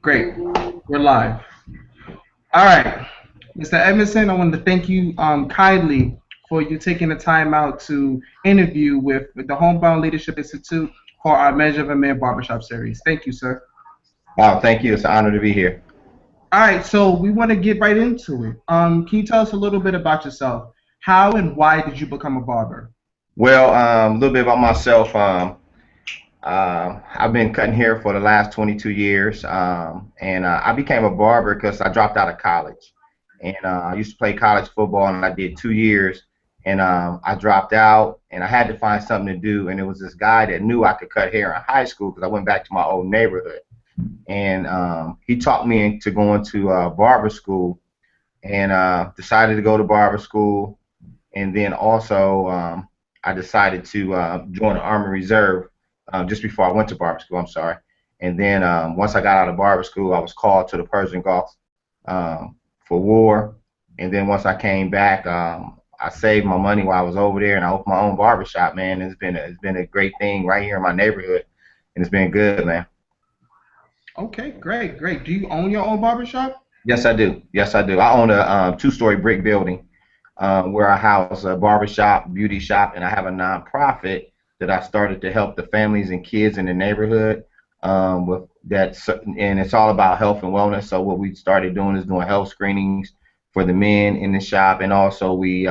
Great. We're live. All right. Mr. Edmondson, I want to thank you kindly for you taking the time out to interview with the Homebound Leadership Institute for our Measure of a Man Barbershop Series. Thank you, sir. Oh, thank you. It's an honor to be here. All right, so we want to get right into it. Can you tell us a little bit about yourself? How and why did you become a barber? Well, a little bit about myself. I've been cutting hair for the last 22 years, and I became a barber because I dropped out of college. And I used to play college football, and I did 2 years, and I dropped out, and I had to find something to do. And it was this guy that knew I could cut hair in high school because I went back to my old neighborhood, and he taught me into going to barber school, and decided to go to barber school. And then also I decided to join the Army Reserve just before I went to barber school. I'm sorry. And then once I got out of barber school, I was called to the Persian Gulf for war. And then once I came back, I saved my money while I was over there, and I opened my own barber shop. Man, it's been a great thing right here in my neighborhood, and it's been good, man. Okay, great, great. Do you own your own barbershop? Yes, I do. Yes, I do. I own a two-story brick building where I house a barbershop, beauty shop, and I have a nonprofit that I started to help the families and kids in the neighborhood with that, and it's all about health and wellness. So what we started doing is doing health screenings for the men in the shop, and also we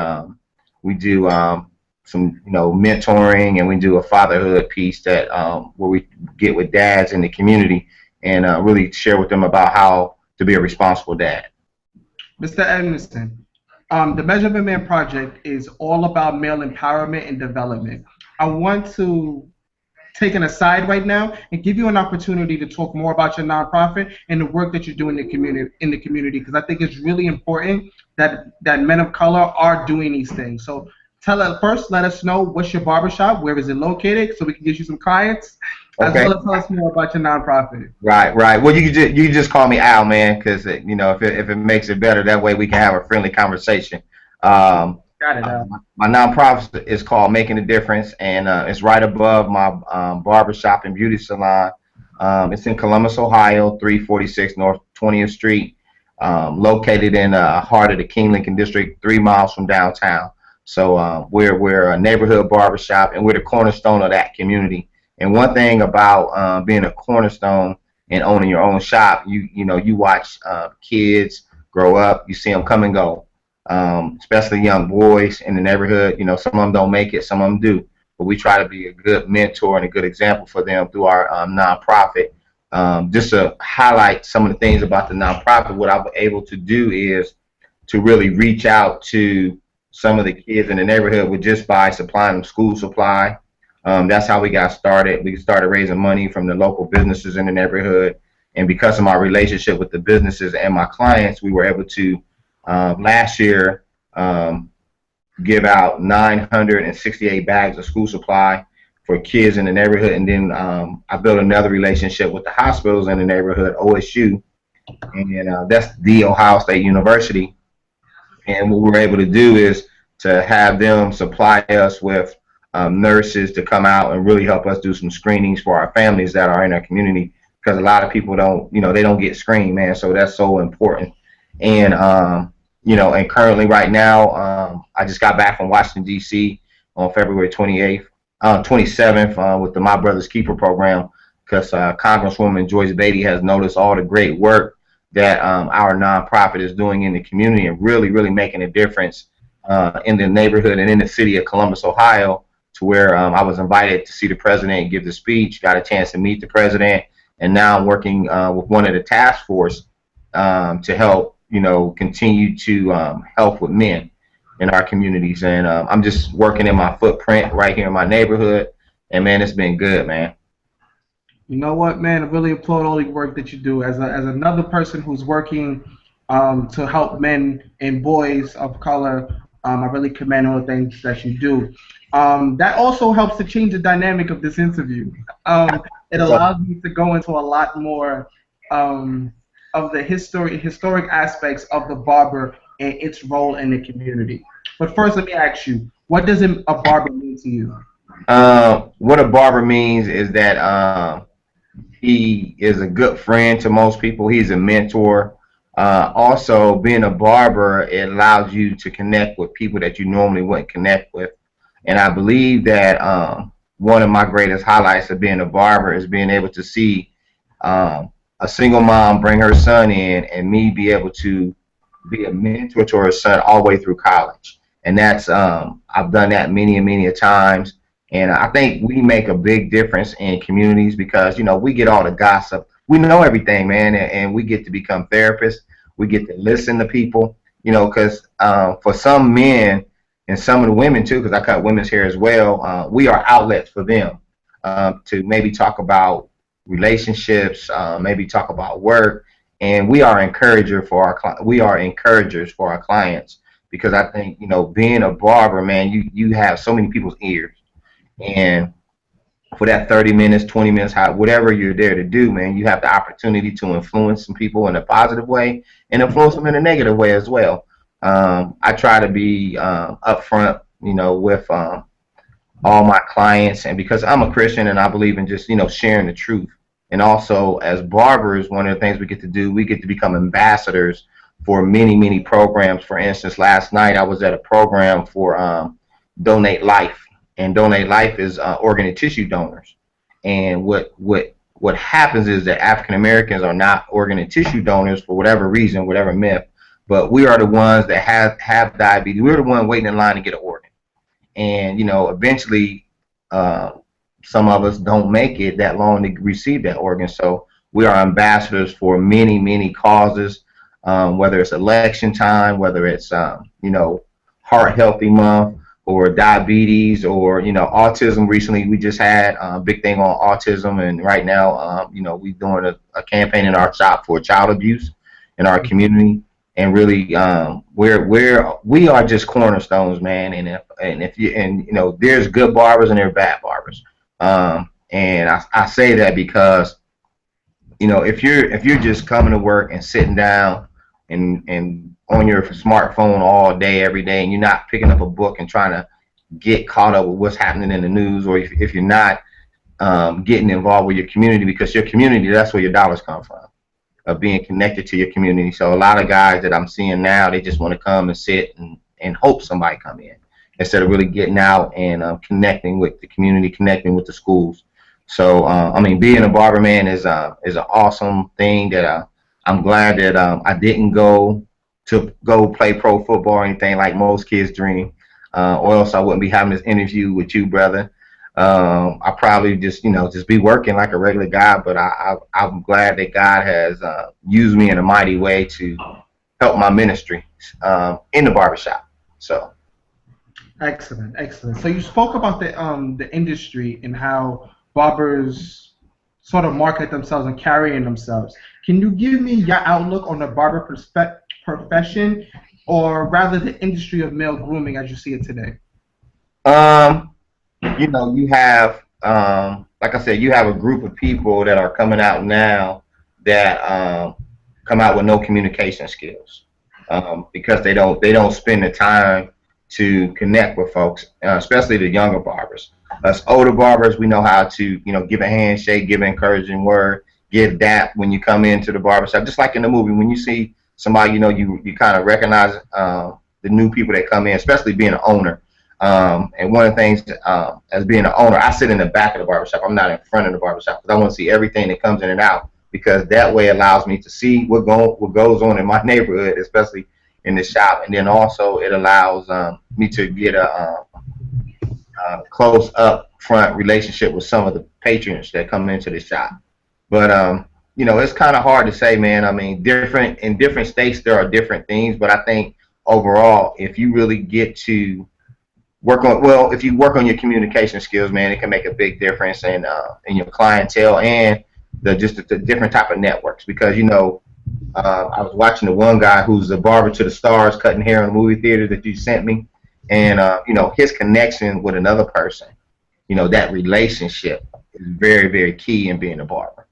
do some mentoring, and we do a fatherhood piece that where we get with dads in the community and really share with them about how to be a responsible dad. Mr. Edmondson, the Measure of a Man project is all about male empowerment and development. I want to take an aside right now and give you an opportunity to talk more about your nonprofit and the work that you do in the community because I think it's really important that men of color are doing these things. So tell us first, let us know what's your barbershop, where is it located, so we can get you some clients, as Okay. well as tell us more about your nonprofit. Right, right. Well, you can just call me Al, man, because if it makes it better, that way we can have a friendly conversation. Um, Got it. my nonprofit is called Making a Difference, and it's right above my barbershop and beauty salon. It's in Columbus, Ohio, 346 North 20th Street, located in the heart of the King Lincoln District, 3 miles from downtown. So we're a neighborhood barbershop, and we're the cornerstone of that community. And one thing about being a cornerstone and owning your own shop, you watch kids grow up, you see them come and go, especially young boys in the neighborhood. Some of them don't make it, some of them do. But we try to be a good mentor and a good example for them through our nonprofit. Just to highlight some of the things about the nonprofit, what I'm able to do is to really reach out to some of the kids in the neighborhood with just by supplying them school supply. That's how we got started. We started raising money from the local businesses in the neighborhood. And because of my relationship with the businesses and my clients, we were able to last year give out 968 bags of school supply for kids in the neighborhood. And then I built another relationship with the hospitals in the neighborhood, OSU, and that's the Ohio State University. And what we're able to do is to have them supply us with nurses to come out and really help us do some screenings for our families that are in our community because a lot of people don't, they don't get screened, man. So that's so important. And and currently right now, I just got back from Washington D.C. on February 28th, 27th with the My Brother's Keeper program because Congresswoman Joyce Beatty has noticed all the great work that our nonprofit is doing in the community and really, really making a difference in the neighborhood and in the city of Columbus, Ohio, to where I was invited to see the president and give the speech, got a chance to meet the president, and now I'm working with one of the task force to help, continue to help with men in our communities. And I'm just working in my footprint right here in my neighborhood, and man, it's been good, man. You know what, man? I really applaud all the work that you do. As another person who's working to help men and boys of color, I really commend all the things that you do. That also helps to change the dynamic of this interview. It So, allows me to go into a lot more of the historic aspects of the barber and its role in the community. But first, let me ask you, what does a barber mean to you? what a barber means is that He is a good friend to most people. He's a mentor. Also, being a barber, it allows you to connect with people that you normally wouldn't connect with. And I believe that one of my greatest highlights of being a barber is being able to see a single mom bring her son in, and me be able to be a mentor to her son all the way through college. And that's I've done that many and many a times. And I think we make a big difference in communities because we get all the gossip. We know everything, man, and we get to become therapists. We get to listen to people, because for some men and some of the women too, because I cut women's hair as well. We are outlets for them to maybe talk about relationships, maybe talk about work, and we are encouragers for our clients because I think being a barber, man, you have so many people's ears, and for that 30 minutes, 20 minutes, whatever you're there to do, man, you have the opportunity to influence some people in a positive way and influence them in a negative way as well. I try to be upfront, with all my clients, and because I'm a Christian and I believe in just sharing the truth. And also, as barbers, one of the things we get to do, we get to become ambassadors for many programs. For instance, last night I was at a program for Donate Life, and Donate Life is organ and tissue donors. And what happens is that African Americans are not organ and tissue donors for whatever reason, whatever myth, but we are the ones that have diabetes. We're the one waiting in line to get an organ, and eventually some of us don't make it that long to receive that organ. So we are ambassadors for many causes, whether it's election time, whether it's heart healthy month, or diabetes, or autism. Recently we just had a big thing on autism, and right now we're doing a campaign in our shop for child abuse in our community. And really, we are just cornerstones, man. And if there's good barbers and there's bad barbers. And I say that because if you're just coming to work and sitting down and on your smartphone all day every day, and you're not picking up a book and trying to get caught up with what's happening in the news, or if you're not getting involved with your community, because your community, that's where your dollars come from, of being connected to your community. So a lot of guys that I'm seeing now, they just want to come and sit and hope somebody come in, instead of really getting out and connecting with the community, connecting with the schools. So being a barber, man, is an awesome thing that I'm glad that I didn't go play pro football or anything like most kids dream, or else I wouldn't be having this interview with you, brother. I probably just be working like a regular guy, but I'm glad that God has used me in a mighty way to help my ministry in the barbershop. So excellent. So you spoke about the industry and how barbers sort of market themselves and carrying themselves. Can you give me your outlook on the barber profession, or rather the industry of male grooming as you see it today? You have, like I said, you have a group of people that are coming out now that come out with no communication skills, because they don't spend the time to connect with folks, especially the younger barbers. Us older barbers, we know how to give a handshake, give an encouraging word, give that when you come into the barbershop. Just like in the movie, when you see somebody, you kind of recognize the new people that come in, especially being an owner. And one of the things, as being an owner, I sit in the back of the barbershop. I'm not in front of the barbershop because I want to see everything that comes in and out, because that way allows me to see what goes on in my neighborhood, especially in the shop. And then also it allows me to get a close up front relationship with some of the patrons that come into the shop. But it's kind of hard to say, man. In different states there are different things, but I think overall, if you really get to if you work on your communication skills, man, it can make a big difference in your clientele and the different type of networks. Because I was watching the one guy who's a barber to the stars, cutting hair in the movie theater that you sent me, and his connection with another person, that relationship is very key in being a barber.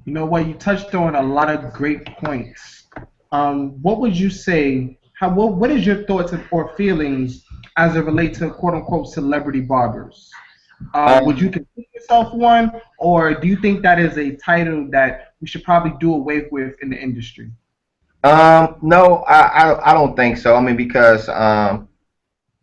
You know what? You touched on a lot of great points. What would you say? What is your thoughts or feelings as it relates to quote unquote celebrity barbers? Would you consider yourself one, or do you think that is a title that we should probably do away with in the industry? No, I don't think so. I mean, because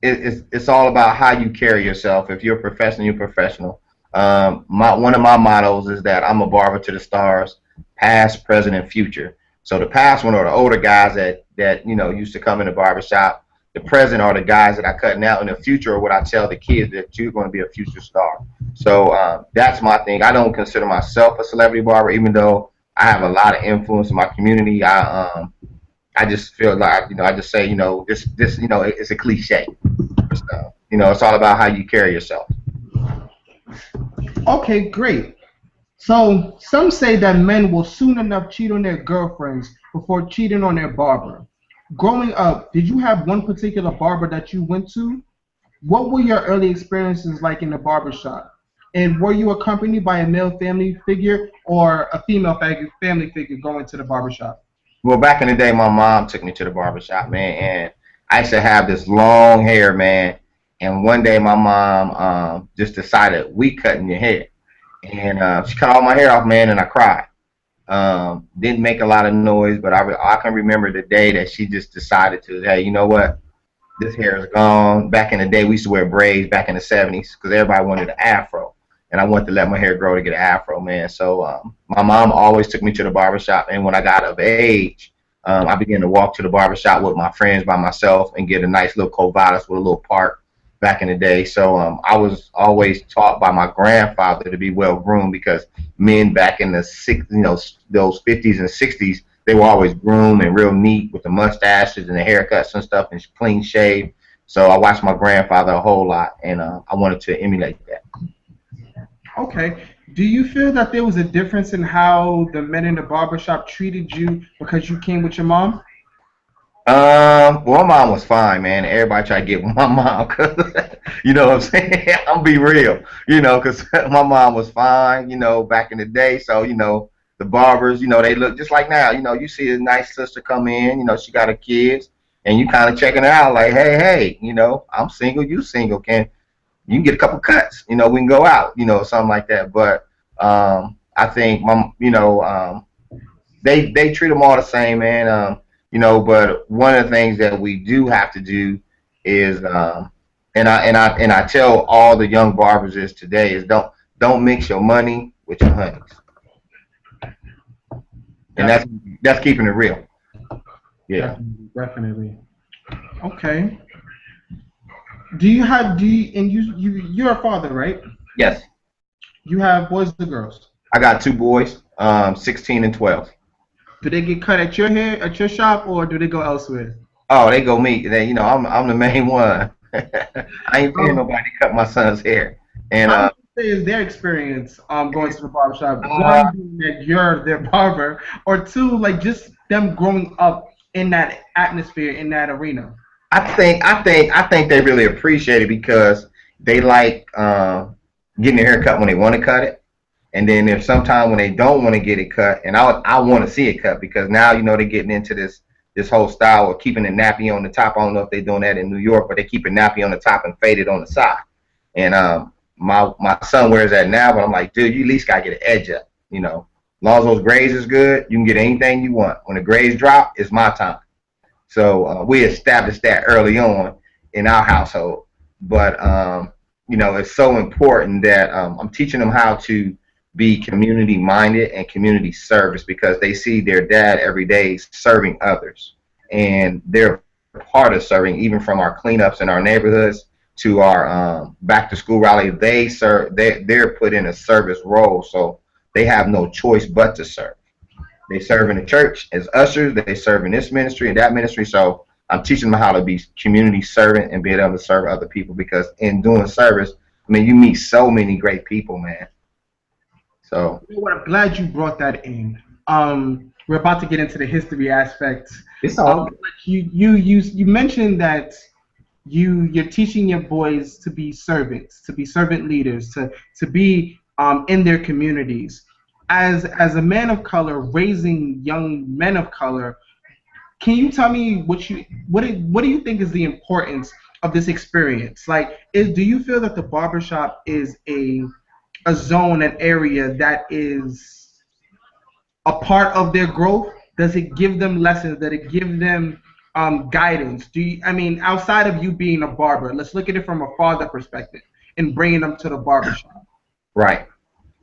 it's all about how you carry yourself. If you're a professional, you're professional. My one of my mottos is that I'm a barber to the stars, past, present, and future. So the past one are the older guys that used to come in the barbershop. The present are the guys that I cutting out, and the future are what I tell the kids that you're going to be a future star. So that's my thing. I don't consider myself a celebrity barber, even though I have a lot of influence in my community. I just feel like I just say this it's a cliche. So, it's all about how you carry yourself. Okay, great. So some say that men will soon enough cheat on their girlfriends before cheating on their barber. Growing up, did you have one particular barber that you went to? What were your early experiences like in the barber shop? And were you accompanied by a male family figure or a female family figure going to the barber shop? Well, back in the day, my mom took me to the barbershop, man, and I used to have this long hair, man. And one day, my mom just decided we cutting your hair, and she cut all my hair off, man, and I cried. Didn't make a lot of noise, but I can remember the day that she just decided to, hey, you know what? This hair is gone. Back in the day, we used to wear braids back in the 70s because everybody wanted an afro. And I wanted to let my hair grow to get an afro, man. So my mom always took me to the barbershop. And when I got of age, I began to walk to the barbershop with my friends by myself and get a nice little Covatus with a little park back in the day. So I was always taught by my grandfather to be well groomed because men back in the those 50s and 60s, they were always groomed and real neat with the mustaches and the haircuts and stuff and clean shave. So I watched my grandfather a whole lot, and I wanted to emulate that. Okay. Do you feel that there was a difference in how the men in the barbershop treated you because you came with your mom? Well, my mom was fine, man. Everybody tried to get with my mom, cause you know what I'm saying. I'm be real, cause my mom was fine, back in the day. So the barbers, they look just like now. You see a nice sister come in, she got her kids, and you kind of checking her out, like, hey, I'm single, you single, you can get a couple cuts, we can go out, something like that. But I think they treat them all the same, man. But one of the things that we do have to do is, and I tell all the young barbers is today is don't mix your money with your honeys, and that's keeping it real. Yeah. Definitely. Okay. And you're a father, right? Yes. You have boys or girls? I got two boys, 16 and 12. Do they get cut at your shop, or do they go elsewhere? Oh, they go me. I'm the main one. I ain't paying nobody to cut my son's hair. And how would you say is their experience going to the barbershop? One, being that you're their barber, or two, like just them growing up in that atmosphere, in that arena. I think they really appreciate it because they like getting their hair cut when they want to cut it, and then there's sometimes when they don't want to get it cut, and I want to see it cut because now they're getting into this whole style of keeping the nappy on the top. I don't know if they're doing that in New York, but they keep a nappy on the top and fade it on the side. And my son wears that now, but I'm like, dude, you at least gotta get an edge up. As long as those grays is good, you can get anything you want. When the grays drop, it's my time. So we established that early on in our household. But it's so important that I'm teaching them how to be community minded and community service because they see their dad every day serving others, and they're part of serving. Even from our cleanups in our neighborhoods to our back to school rally, they're put in a service role, so they have no choice but to serve. They serve in the church as ushers. They serve in this ministry and that ministry. So I'm teaching them how to be community servant and be able to serve other people because in doing service, I mean, you meet so many great people, man. So I'm glad you brought that in. We're about to get into the history aspect. It's all good. You mentioned that you're teaching your boys to be servants, to be servant leaders, to be in their communities. As a man of color raising young men of color, can you tell me what do you think is the importance of this experience? Like, do you feel that the barbershop is a zone, an area that is a part of their growth? Does it give them lessons? Does it give them guidance? I mean, outside of you being a barber, let's look at it from a father perspective and bringing them to the barbershop. Right.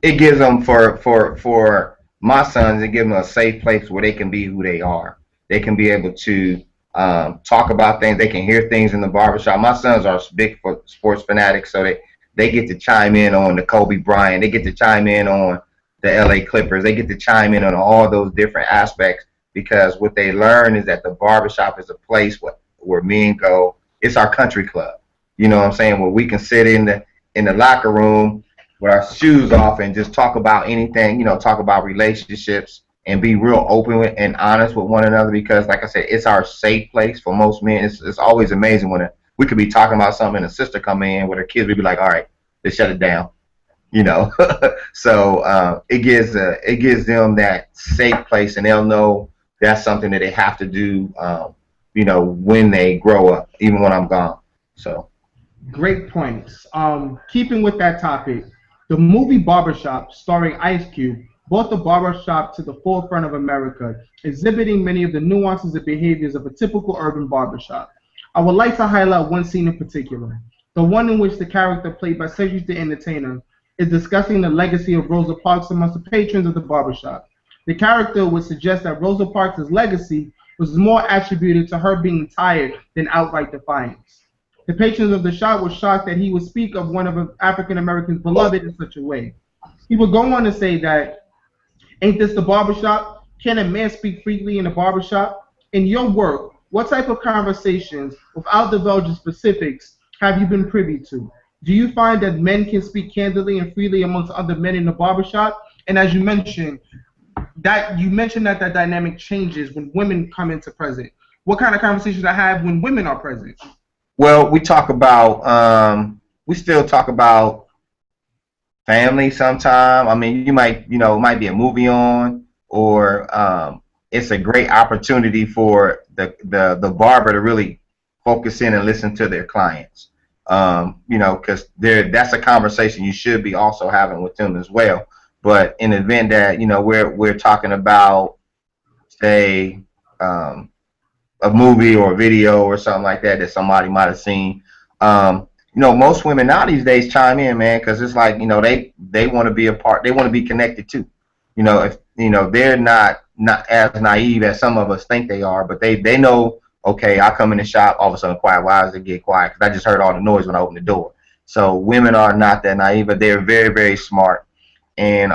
It gives them for my sons. It gives them a safe place where they can be who they are. They can be able to talk about things. They can hear things in the barbershop. My sons are big for sports fanatics, so they get to chime in on the Kobe Bryant. They get to chime in on the LA Clippers. They get to chime in on all those different aspects, because what they learn is that the barbershop is a place where men go. It's our country club. You know what I'm saying? Where we can sit in the locker room with our shoes off and just talk about anything, talk about relationships and be real open and honest with one another, because like I said, it's our safe place for most men. It's always amazing when we could be talking about something and a sister come in with her kids, we'd be like, all right, let's shut it down. So it gives them that safe place, and they'll know that's something that they have to do, when they grow up, even when I'm gone. So great points. Keeping with that topic, the movie Barbershop, starring Ice Cube, brought the barbershop to the forefront of America, exhibiting many of the nuances and behaviors of a typical urban barbershop. I would like to highlight one scene in particular, the one in which the character played by Cedric the Entertainer is discussing the legacy of Rosa Parks amongst the patrons of the barbershop. The character would suggest that Rosa Parks' legacy was more attributed to her being tired than outright defiance. The patrons of the shop were shocked that he would speak of one of African Americans beloved in such a way. He would go on to say that, ain't this the barbershop? Can a man speak freely in a barbershop? In your work, what type of conversations, without divulging specifics, have you been privy to? Do you find that men can speak candidly and freely amongst other men in the barbershop? And as you mentioned, that dynamic changes when women come into present. What kind of conversations I have when women are present? Well, we still talk about family sometime. I mean, it might be a movie on, or it's a great opportunity for the barber to really focus in and listen to their clients. Because that's a conversation you should be also having with them as well. But in the event that we're talking about, say, a movie or a video or something like that somebody might have seen. Most women now these days chime in, man, because it's like, they want to be a part, they want to be connected too. If they're not as naive as some of us think they are, but they know, okay, I come in the shop, all of a sudden quiet. Why does it get quiet? Because I just heard all the noise when I opened the door. So women are not that naive, but they're very, very smart, and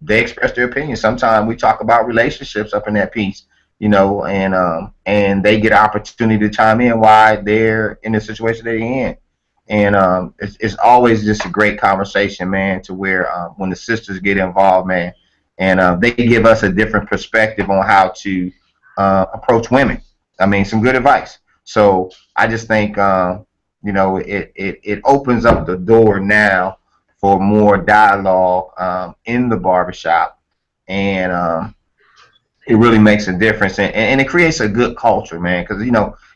they express their opinion. Sometimes we talk about relationships up in that piece, and they get an opportunity to chime in why they're in the situation they're in. And it's always just a great conversation, man, to where when the sisters get involved, man, and they give us a different perspective on how to approach women. I mean, some good advice. So I just think, it opens up the door now for more dialogue in the barbershop, and it really makes a difference, and it creates a good culture, man, because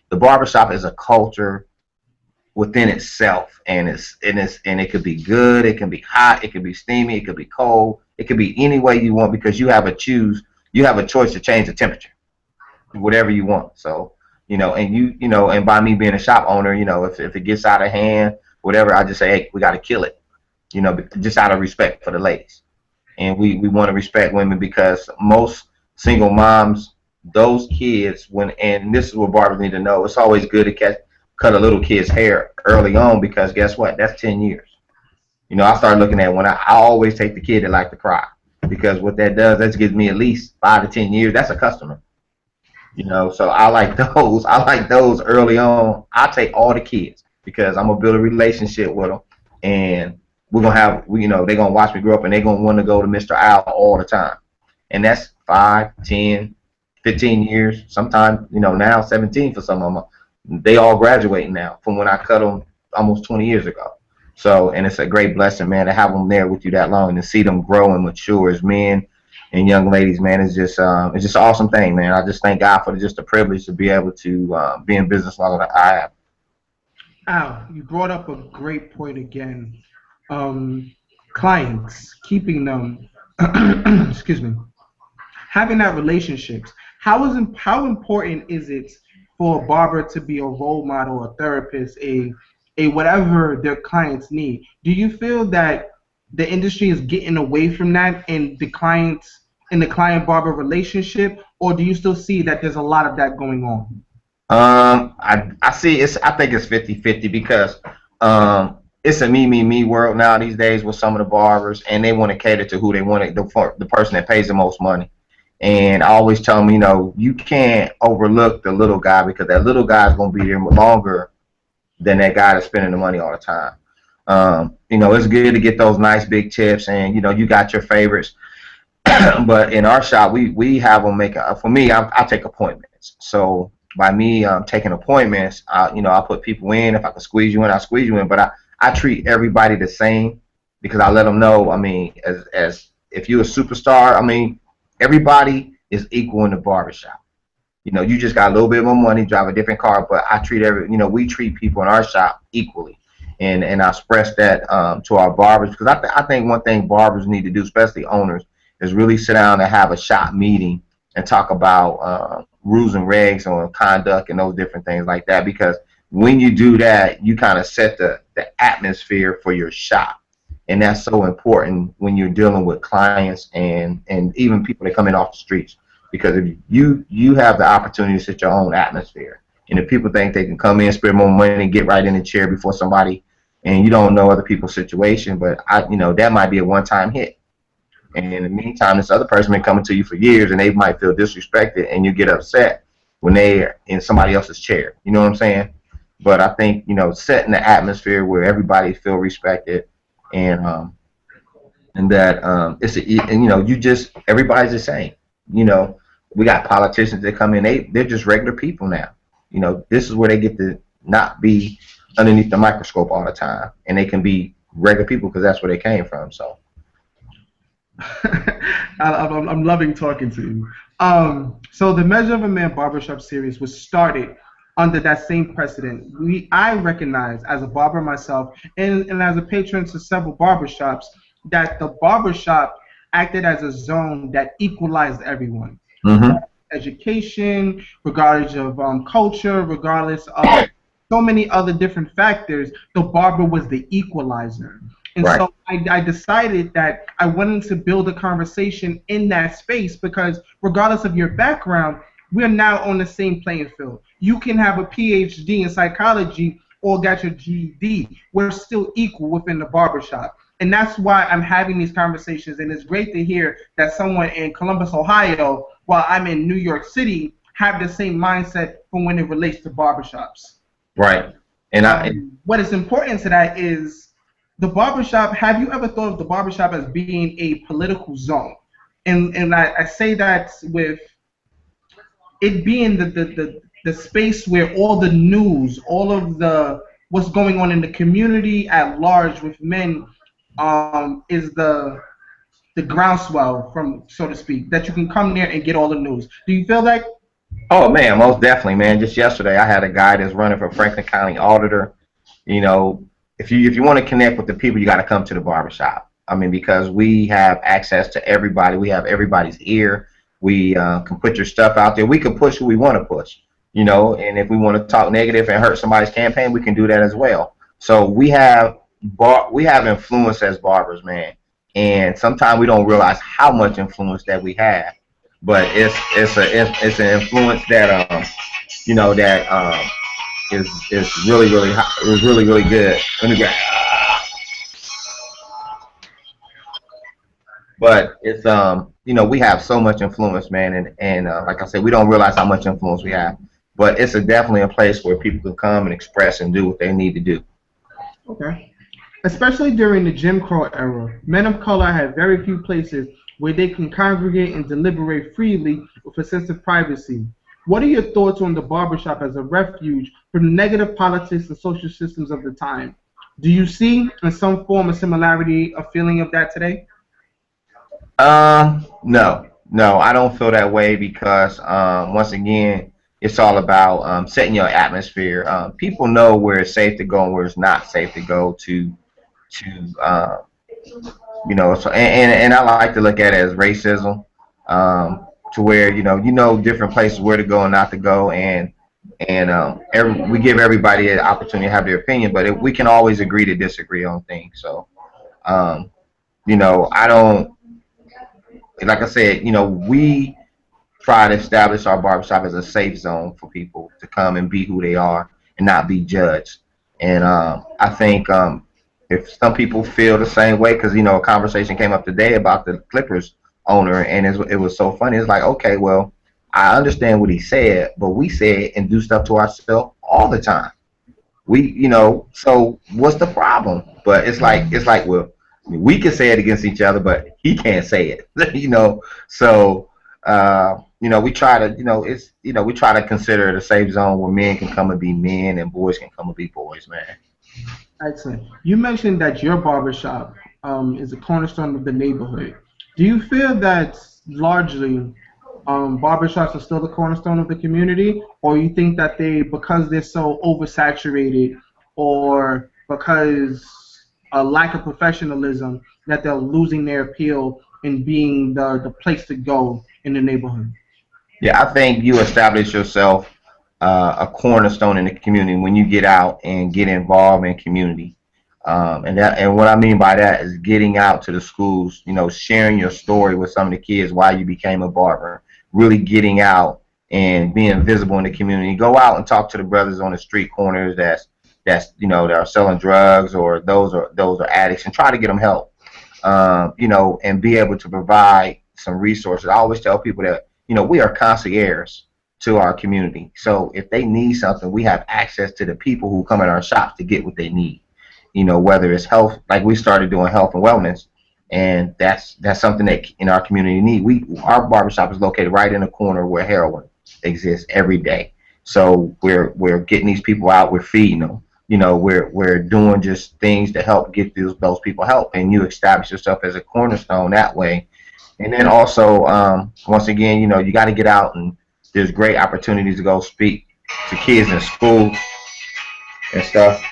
the barbershop is a culture within itself, and it could be good, it can be hot, it could be steamy, it could be cold, it could be any way you want, because you have a choice to change the temperature, whatever you want. So and by me being a shop owner, if it gets out of hand, whatever, I just say, hey, we got to kill it. Just out of respect for the ladies. And we want to respect women, because most single moms, those kids, and this is what barbers need to know, it's always good to cut a little kid's hair early on, because guess what? That's 10 years. I started looking at when I always take the kid that like to cry, because what that does, that gives me at least 5 to 10 years. That's a customer. So I like those early on. I take all the kids, because I'm going to build a relationship with them, and we're going to have, they're going to watch me grow up, and they're going to want to go to Mr. Al all the time. And that's 5, 10, 15 years, sometimes, now 17 for some of them. They all graduating now from when I cut them almost 20 years ago. So, and it's a great blessing, man, to have them there with you that long and to see them grow and mature as men and young ladies, man. It's just an awesome thing, man. I just thank God for just the privilege to be able to be in business long as I have. Al, you brought up a great point again. Um, Clients, keeping them, excuse me, having that relationships. How important is it for a barber to be a role model, a therapist, a whatever their clients need? Do you feel that the industry is getting away from that in the client barber relationship, or do you still see that there's a lot of that going on? I see I think it's 50-50 because it's a me world now these days with some of the barbers, and they want to cater to who they want the person that pays the most money. And I always tell them, you can't overlook the little guy because that little guy is going to be there longer than that guy that's spending the money all the time. It's good to get those nice big tips, and you got your favorites. But in our shop, we have them make for me. I take appointments. So by me taking appointments, I put people in. If I can squeeze you in, I squeeze you in. But I treat everybody the same because I let them know. I mean, as if you're a superstar, I mean, everybody is equal in the barbershop. You just got a little bit more money, drive a different car, but I treat we treat people in our shop equally. And I express that to our barbers because I think one thing barbers need to do, especially owners, is really sit down and have a shop meeting and talk about rules and regs on conduct and those different things like that. Because when you do that, you kind of set the atmosphere for your shop. And that's so important when you're dealing with clients and even people that come in off the streets. Because if you have the opportunity to set your own atmosphere, and if people think they can come in, spend more money, and get right in the chair before somebody, and you don't know other people's situation, but that might be a one-time hit. And in the meantime, this other person been coming to you for years, and they might feel disrespected, and you get upset when they're in somebody else's chair. You know what I'm saying? But I think setting the atmosphere where everybody feel respected, and that everybody's the same. We got politicians that come in, they're just regular people now. This is where they get to not be underneath the microscope all the time, and they can be regular people because that's where they came from. So I'm loving talking to you. So the Measure of a Man Barbershop Series was started under that same precedent. I recognize as a barber myself and as a patron to several barbershops that the barbershop acted as a zone that equalized everyone. mm-hmm. Education, regardless of culture, regardless of so many other different factors, the barber was the equalizer. And Right. so I decided that I wanted to build a conversation in that space because regardless of your background, we're now on the same playing field. You can have a PhD in psychology or got your GED. We're still equal within the barbershop. And that's why I'm having these conversations. And it's great to hear that someone in Columbus, Ohio, while I'm in New York City, have the same mindset from when it relates to barbershops. Right. And what is important to that is the barbershop. Have you ever thought of the barbershop as being a political zone? And I say that with it being the space where all the news, all of the what's going on in the community at large with men is the groundswell, from so to speak, that you can come there and get all the news. Do you feel that? Oh man, most definitely, man. Just yesterday, I had a guy that's running for Franklin County Auditor. If you want to connect with the people, you got to come to the barbershop. I mean, because we have access to everybody. We have everybody's ear. We can put your stuff out there. We can push who we want to push. And if we want to talk negative and hurt somebody's campaign, we can do that as well. So we have influence as barbers, man. And sometimes we don't realize how much influence that we have. But it's an influence that is really good. But it's we have so much influence, man, and like I said, we don't realize how much influence we have. But it's definitely a place where people can come and express and do what they need to do. Okay. Especially during the Jim Crow era, men of color had very few places where they can congregate and deliberate freely with a sense of privacy. What are your thoughts on the barbershop as a refuge from the negative politics and social systems of the time? Do you see in some form a similarity, a feeling of that today? No, no, I don't feel that way because once again, it's all about setting your atmosphere. People know where it's safe to go and where it's not safe to go to so and I like to look at it as racism, to where you know different places where to go and not to go, and we give everybody an opportunity to have their opinion, but we can always agree to disagree on things. So um, I don't like I said, we try to establish our barbershop as a safe zone for people to come and be who they are and not be judged. And I think if some people feel the same way, because a conversation came up today about the Clippers owner, and it was so funny. It's like, okay, well, I understand what he said, but we say and do stuff to ourselves all the time. So what's the problem? But it's like, well, we can say it against each other, but he can't say it. So we try to, we try to consider it a safe zone where men can come and be men and boys can come and be boys, man. Excellent. You mentioned that your barbershop is a cornerstone of the neighborhood. Do you feel that largely barbershops are still the cornerstone of the community, or you think that because they're so oversaturated, or because a lack of professionalism, that they're losing their appeal in being the place to go in the neighborhood? Yeah, I think you establish yourself a cornerstone in the community when you get out and get involved in community. And what I mean by that is getting out to the schools, sharing your story with some of the kids why you became a barber, really getting out and being visible in the community. Go out and talk to the brothers on the street corners that are selling drugs, or those are addicts, and try to get them help. And be able to provide some resources. I always tell people that we are concierge to our community. So if they need something, we have access to the people who come in our shops to get what they need. Whether it's health, like we started doing health and wellness, and that's something that in our community need. Our barbershop is located right in the corner where heroin exists every day. So we're getting these people out, we're feeding them. We're doing just things to help get those people help, and you establish yourself as a cornerstone that way. And then also, once again, you got to get out, and there's great opportunities to go speak to kids in schools and stuff.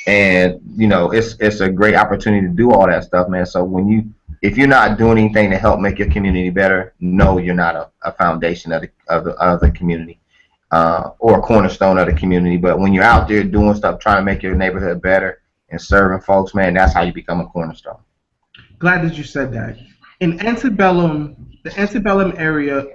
And it's a great opportunity to do all that stuff, man. So if you're not doing anything to help make your community better, no, you're not a foundation of the community, or a cornerstone of the community. But when you're out there doing stuff, trying to make your neighborhood better and serving folks, man, that's how you become a cornerstone. Glad that you said that. In the antebellum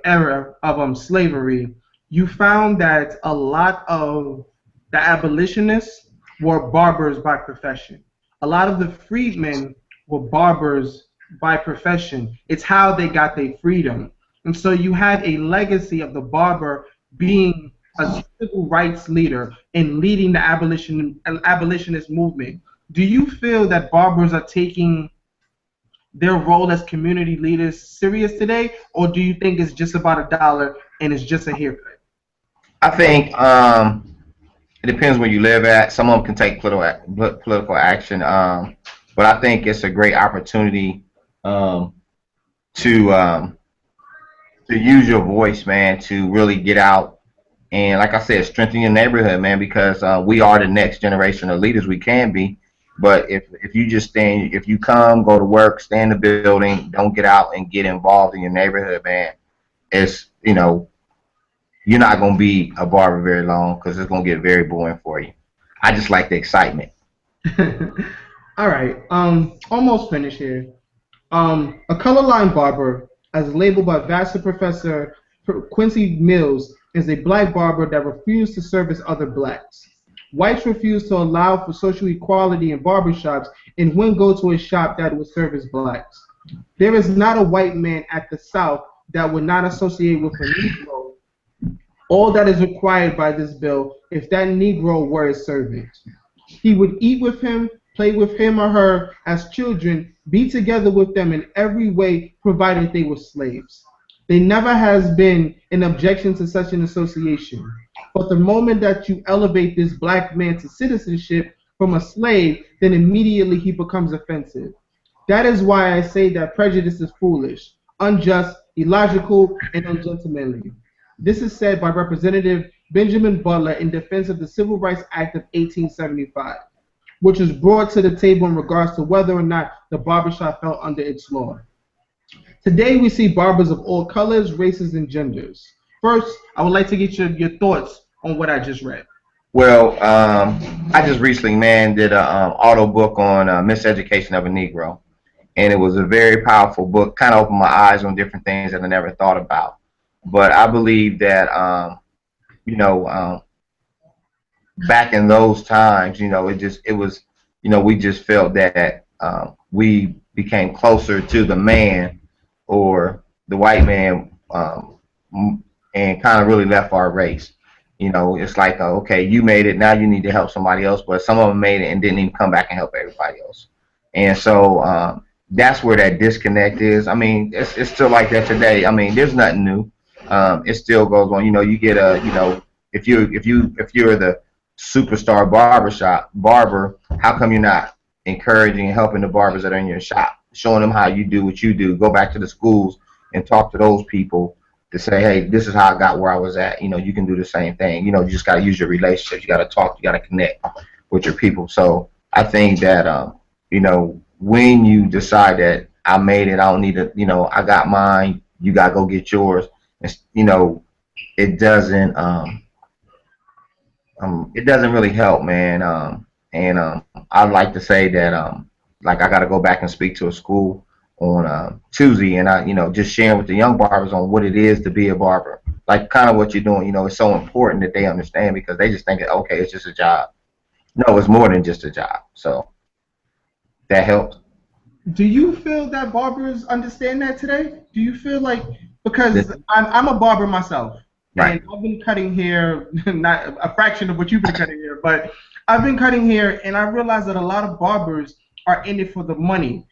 era of slavery, you found that a lot of the abolitionists were barbers by profession. A lot of the freedmen were barbers by profession. It's how they got their freedom. And so you had a legacy of the barber being a civil rights leader and leading the abolitionist movement. Do you feel that barbers are taking their role as community leaders serious today, or do you think it's just about a dollar and it's just a haircut? I think it depends where you live at. Some of them can take political action, but I think it's a great opportunity um, to use your voice, man, to really get out and, like I said, strengthen your neighborhood, man, because we are the next generation of leaders. We can be, but if you just stand, if you come, go to work, stay in the building, don't get out and get involved in your neighborhood, man, it's you're not gonna be a barber very long because it's gonna get very boring for you. I just like the excitement. All right, almost finished here. A color line barber, as labeled by Vassar Professor Quincy Mills, is a black barber that refused to service other blacks. Whites refuse to allow for social equality in barbershops and wouldn't go to a shop that would service blacks. There is not a white man at the South that would not associate with a Negro all that is required by this bill if that Negro were his servant. He would eat with him, play with him or her as children, be together with them in every way, provided they were slaves. There never has been an objection to such an association. But the moment that you elevate this black man to citizenship from a slave, then immediately he becomes offensive. That is why I say that prejudice is foolish, unjust, illogical, and ungentlemanly. This is said by Representative Benjamin Butler in defense of the Civil Rights Act of 1875, which was brought to the table in regards to whether or not the barbershop fell under its law. Today we see barbers of all colors, races, and genders. First, I would like to get your thoughts on what I just read. Well, I just recently, man, did a auto book on miseducation of a Negro, and it was a very powerful book. Kind of opened my eyes on different things that I never thought about. But I believe that, you know, back in those times, it was, we just felt that we became closer to the man or the white man, and kind of really left our race. It's like, okay, you made it, now you need to help somebody else, but some of them made it and didn't even come back and help everybody else. And so that's where that disconnect is. I mean, it's still like that today. I mean, there's nothing new. It still goes on. You get if you're the superstar barber, how come you're not encouraging and helping the barbers that are in your shop, showing them how you do what you do? Go back to the schools and talk to those people to say, hey, this is how I got where I was at. You can do the same thing. You just got to use your relationships. You got to talk. You got to connect with your people. So I think that, when you decide that I made it, I don't need to, I got mine, you got to go get yours. It doesn't, it doesn't really help, man. I'd like to say that, like, I got to go back and speak to a school on Tuesday, and I, just sharing with the young barbers on what it is to be a barber, like kind of what you're doing. It's so important that they understand, because they just think that, okay, it's just a job. No, it's more than just a job. So that helps. Do you feel that barbers understand that today? Do you feel like, because I'm a barber myself, right, and I've been cutting hair, not a fraction of what you've been cutting hair, but I've been cutting hair, and I realize that a lot of barbers are in it for the money.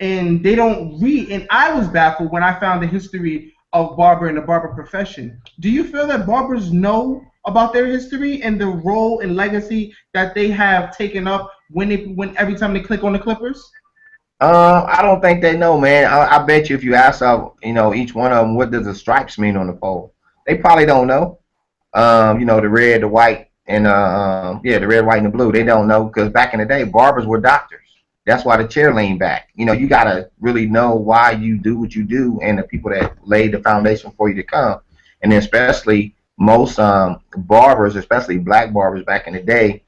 And they don't read. And I was baffled when I found the history of barber and the barber profession. Do you feel that barbers know about their history and the role and legacy that they have taken up when every time they click on the clippers? I don't think they know, man. I bet you if you ask each one of them, what does the stripes mean on the pole, they probably don't know. The red, the white, and the red, white, and the blue. They don't know, because back in the day, barbers were doctors. That's why the chair leaned back. You got to really know why you do what you do, and the people that laid the foundation for you to come. And then especially most barbers, especially black barbers back in the day,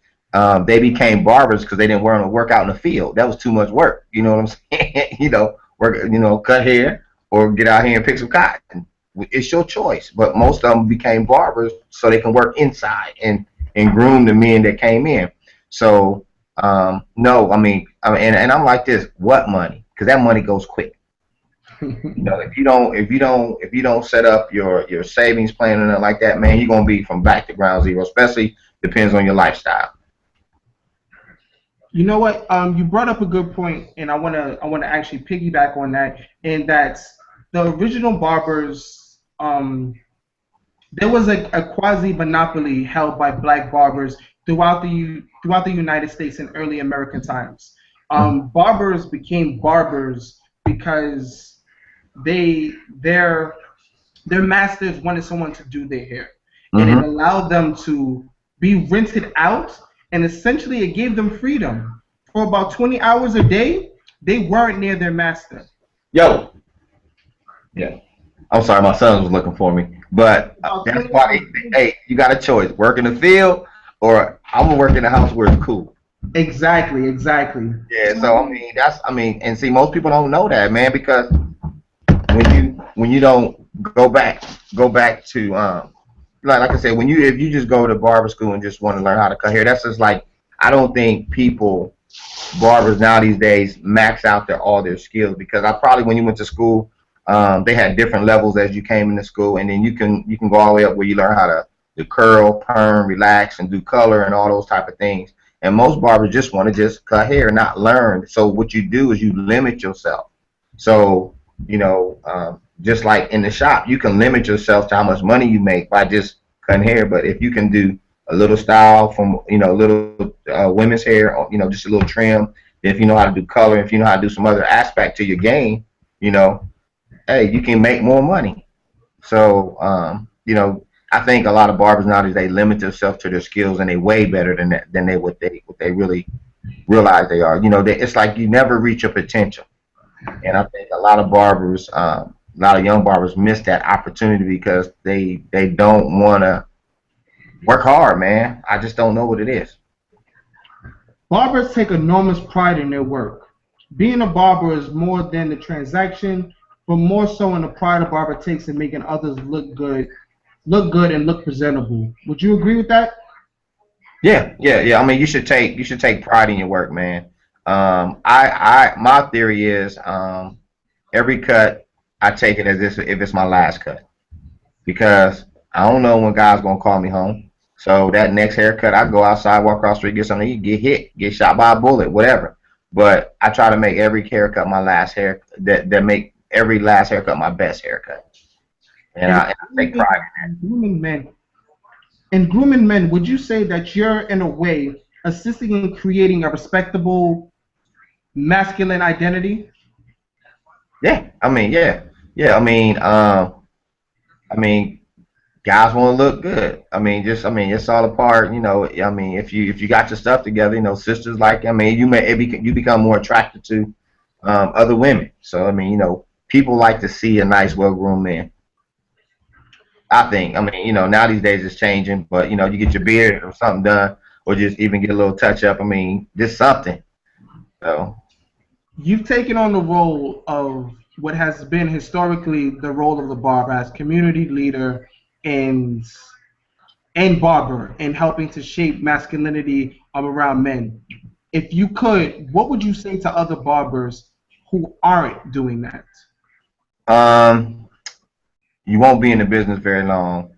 they became barbers because they didn't want to work out in the field. That was too much work. You know what I'm saying? Work, cut hair or get out here and pick some cotton. It's your choice. But most of them became barbers so they can work inside and groom the men that came in. So no, I mean, and I'm like this. What money? Because that money goes quick. If you don't set up your savings plan or nothing like that, man, you're gonna be from back to ground zero. Especially depends on your lifestyle. You know what? You brought up a good point, and I wanna actually piggyback on that. And that's the original barbers. There was a quasi monopoly held by black barbers throughout the United States in early American times. Barbers became barbers because their masters wanted someone to do their hair, and it allowed them to be rented out, and essentially it gave them freedom. For about 20 hours a day, they weren't near their master. Yo, yeah. I'm sorry, my son was looking for me, but that's why. Hey, you got a choice: work in the field, or I'm gonna work in the house where it's cool. Exactly. Yeah. So I mean, and see, most people don't know that, man, because when you don't go back to like I said, if you just go to barber school and just want to learn how to cut hair, that's just like, I don't think barbers now these days max out all their skills, because when you went to school, they had different levels as you came into school, and then you can go all the way up where you learn how to curl, perm, relax, and do color and all those type of things. And most barbers just want to just cut hair, not learn. So what you do is you limit yourself. So just like in the shop, you can limit yourself to how much money you make by just cutting hair. But if you can do a little style from little women's hair, just a little trim, If you know how to do color, if you know how to do some other aspect to your game, you know, hey, you can make more money. So, you know, I think a lot of barbers nowadays they limit themselves to their skills and they way better than that, than what they really realize they are. You know, it's like you never reach your potential. And I think a lot of barbers, a lot of young barbers miss that opportunity because they don't want to work hard, man. I just don't know what it is. Barbers take enormous pride in their work. Being a barber is more than the transaction, but more so in the pride a barber takes in making others look good and look presentable. Would you agree with that? Yeah, yeah, yeah. I mean, you should take pride in your work, man. My theory is every cut I take it as if it's my last cut because I don't know when God's gonna call me home. So that next haircut, I go outside, walk across the street, get something to eat, get hit, get shot by a bullet, whatever. But I try to make every haircut my last hair that make every last haircut my best haircut, and And I take pride grooming men, grooming men, would you say that you're in a way assisting in creating a respectable masculine identity? in that. Yeah, I mean, yeah, yeah. I mean, guys want to look good. I mean, it's all a part. You know, I mean, if you got your stuff together, you know, sisters like. I mean, you become more attracted to other women. So I mean, you know, people like to see a nice, well-groomed man. I think. I mean, you know, now these days it's changing, but you know, you get your beard or something done, or just even get a little touch up. I mean, just something. So You've taken on the role of what has been historically the role of the barber as community leader and barber in helping to shape masculinity around men. If you could, what would you say to other barbers who aren't doing that? um, you won't be in the business very long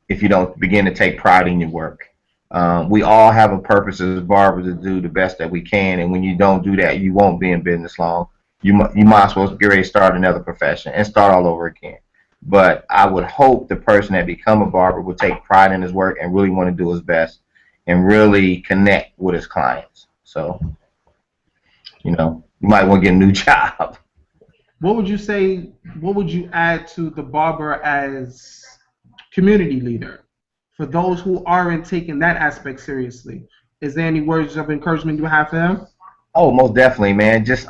if you don't begin to take pride in your work. We all have a purpose as barbers to do the best that we can, and when you don't do that, you won't be in business long. You might as well get ready to start another profession and start all over again. But I would hope the person that become a barber would take pride in his work and really want to do his best and really connect with his clients. So, you know, you might want to get a new job. What would you say? What would you add to the barber as community leader for those who aren't taking that aspect seriously? Is there any words of encouragement you have for them? Oh, most definitely, man. Just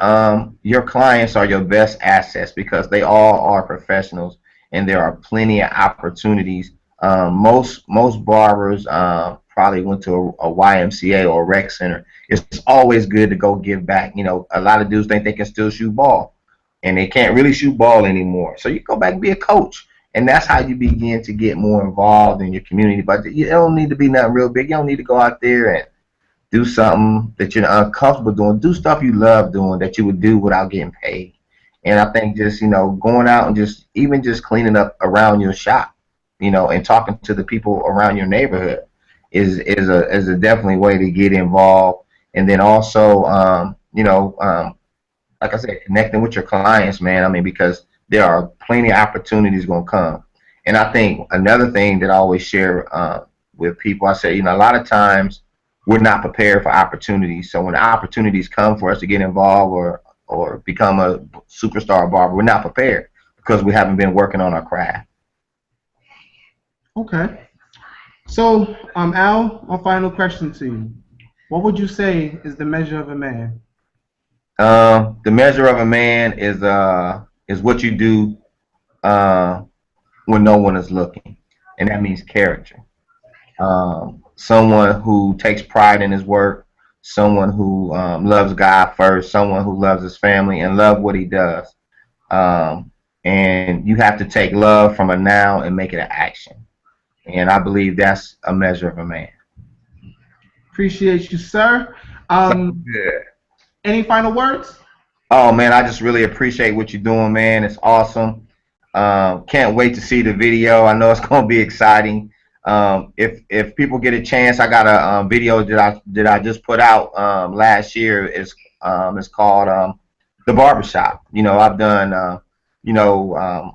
your clients are your best assets because they all are professionals, and there are plenty of opportunities. Most barbers probably went to a YMCA or a rec center. It's always good to go give back. You know, a lot of dudes think they can still shoot ball, and they can't really shoot ball anymore. So you go back and be a coach, and that's how you begin to get more involved in your community. But you don't need to be nothing real big. You don't need to go out there and do something that you're uncomfortable doing. Do stuff you love doing that you would do without getting paid. And I think just, you know, going out and just even just cleaning up around your shop, you know, and talking to the people around your neighborhood is a definitely way to get involved. And then also, like I said, connecting with your clients, man. I mean, because there are plenty of opportunities going to come. And I think another thing that I always share with people, I say, you know, a lot of times we're not prepared for opportunities. So when the opportunities come for us to get involved or become a superstar barber, we're not prepared because we haven't been working on our craft. Okay. So, Al, my final question to you: what would you say is the measure of a man? The measure of a man is what you do uh, when no one is looking, and that means character. Someone who takes pride in his work, someone who loves God first, someone who loves his family and love what he does. And you have to take love from a noun and make it an action. And I believe that's a measure of a man. Appreciate you, sir. So Um, good. any final words? Oh man, I just really appreciate what you're doing, man. It's awesome. Can't wait to see the video. I know it's gonna be exciting. If people get a chance, I got a video that I just put out last year. It's called the barbershop. You know, I've done you know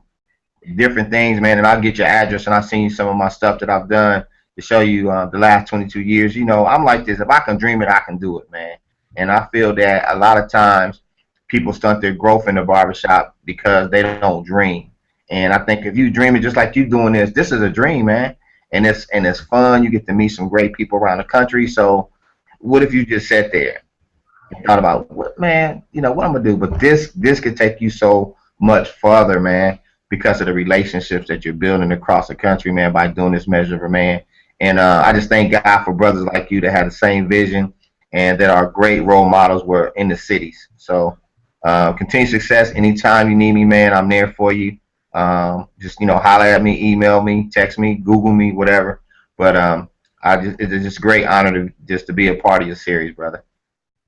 different things, man, and I'll get your address and I'll send you some of my stuff that I've done to show you the last 22 years. You know, I'm like this. If I can dream it, I can do it, man. And I feel that a lot of times people stunt their growth in the barbershop because they don't dream. And I think if you dreaming just like you doing this is a dream, man. And it's fun. You get to meet some great people around the country. So what if you just sat there and thought about what, man, what I'm gonna do? But this could take you so much further, man, because of the relationships that you're building across the country, man, by doing this measure of a man. And I just thank God for brothers like you that have the same vision and that are great role models were in the cities. So continued success. Anytime you need me, man, I'm there for you. Just holler at me, email me, text me, Google me, whatever. But it's just a great honor to be a part of your series, brother.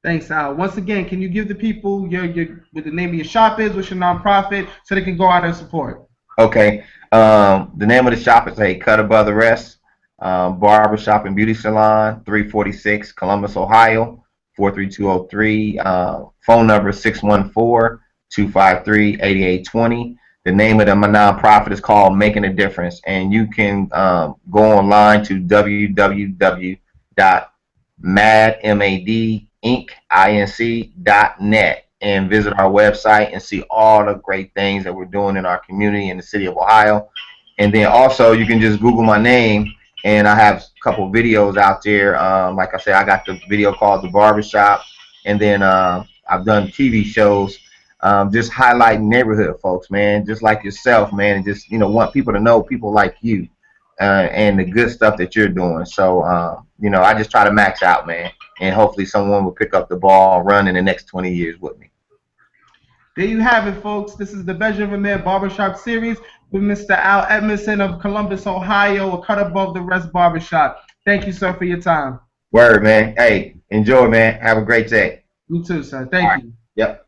Thanks, Al. Once again, can you give the people what the name of your shop is, what's your nonprofit, so they can go out and support? Okay. The name of the shop is Cut Above the Rest, Barbershop and Beauty Salon, 346 Columbus, Ohio, 43203. Phone number 614-253-8820. The name of my nonprofit is called Making a Difference, and you can go online to www.madinc.net and visit our website and see all the great things that we're doing in our community in the city of Ohio. And then also you can just Google my name, and I have a couple videos out there. Like I said, I got the video called The Barbershop, and then I've done TV shows just highlighting neighborhood folks, man, just like yourself, man, and just want people to know people like you and the good stuff that you're doing. So I just try to max out, man, and hopefully someone will pick up the ball and run in the next 20 years with me. There you have it, folks. This is the Measure of a Man Barbershop Series with Mr. Al Edmondson of Columbus, Ohio, a Cut Above the Rest Barbershop. Thank you, sir, for your time. Word, man. Hey, enjoy, man. Have a great day. You too, sir. Thank you. Yep.